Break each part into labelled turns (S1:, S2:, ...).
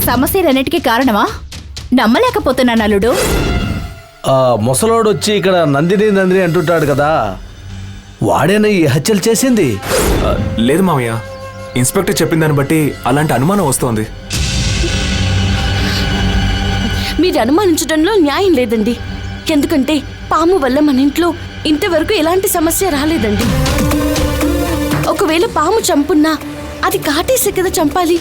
S1: సమస్యలన్నిటికీ కారణమా? నమ్మలేకపోతున్నాను అల్లుడు.
S2: ముసలోడు వచ్చి ఇక్కడ నందిని నందిని అంటుంటాడు కదా, వాడేనా ఈ హత్యలు చేసింది?
S3: లేదు మామయ్య, ఇన్స్పెక్టర్ చెప్పిన దాన్ని బట్టి అలాంటి అనుమానం వస్తోంది.
S4: మీరు అనుమానించడంలో న్యాయం లేదండి. ఎందుకంటే పాము వల్ల మన ఇంట్లో ఇంతవరకు ఎలాంటి సమస్య రాలేదండి. ఒకవేళ పాము చంపున్నా అది కాటేసే కదా చంపాలి.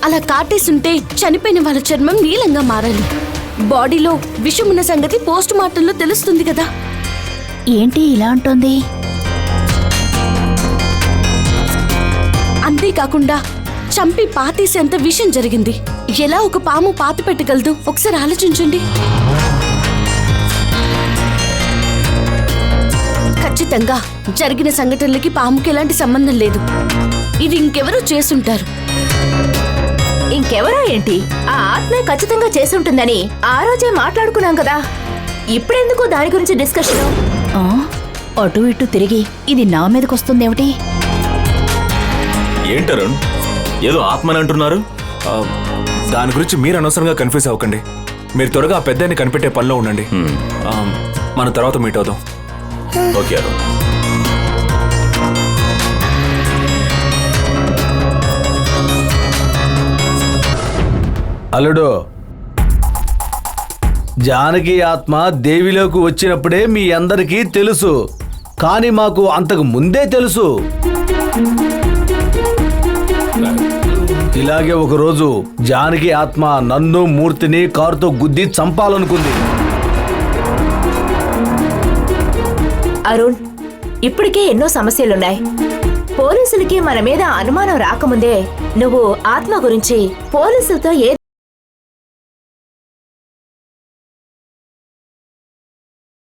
S4: అలా కాటేసుంటే చనిపోయిన వాళ్ళ చర్మం నీలంగా మారాలి. బాడీలో విషమున్న సంగతి పోస్ట్ మార్టంలో తెలుస్తుంది కదా.
S1: ఏంటి ఇలా అంటోంది?
S4: అంతేకాకుండా చంపి పాతేసేంత విషయం జరిగింది. ఎలా ఒక పాము పాతి పెట్టగలదు ఒకసారి ఆలోచించండి. ఖచ్చితంగా జరిగిన సంఘటనలకి పాముకి ఎలాంటి సంబంధం లేదు. ఇది ఇంకెవరో చేసుంటారు.
S1: ఇంకెవరో ఏంటి? ఆ ఆత్మే ఖచ్చితంగా చేసుంటుందని ఆ రోజే మాట్లాడుకున్నాం కదా. ఇప్పుడెందుకు దాని గురించి డిస్కషన్? అటు ఇటు తిరిగి ఇది నా మీదకొస్తుందేమిటి?
S5: ఏంటరుణ్, ఏదో ఆత్మని అంటున్నారు?
S3: దాని గురించి మీరు అనవసరంగా కన్ఫ్యూజ్ అవ్వకండి. మీరు త్వరగా ఆ పెద్దాన్ని కనిపెట్టే పనిలో ఉండండి. మన తర్వాత మీట్ అవుదాం.
S5: ఓకే అరుణ్.
S2: అల్లుడు, జానకి ఆత్మ దేవిలోకి వచ్చినప్పుడే మీ అందరికీ తెలుసు, కానీ మాకు అంతకు ముందే తెలుసు. ఇలాగే ఒకరోజు జానకి ఆత్మ నన్ను మూర్తిని కారుతో గుద్ది చంపాలనుకుంది.
S1: అరుణ్, ఇప్పటికే ఎన్నో సమస్యలున్నాయి. పోలీసులకి మన మీద అనుమానం రాకముందే నువ్వు ఆత్మ గురించి పోలీసులతో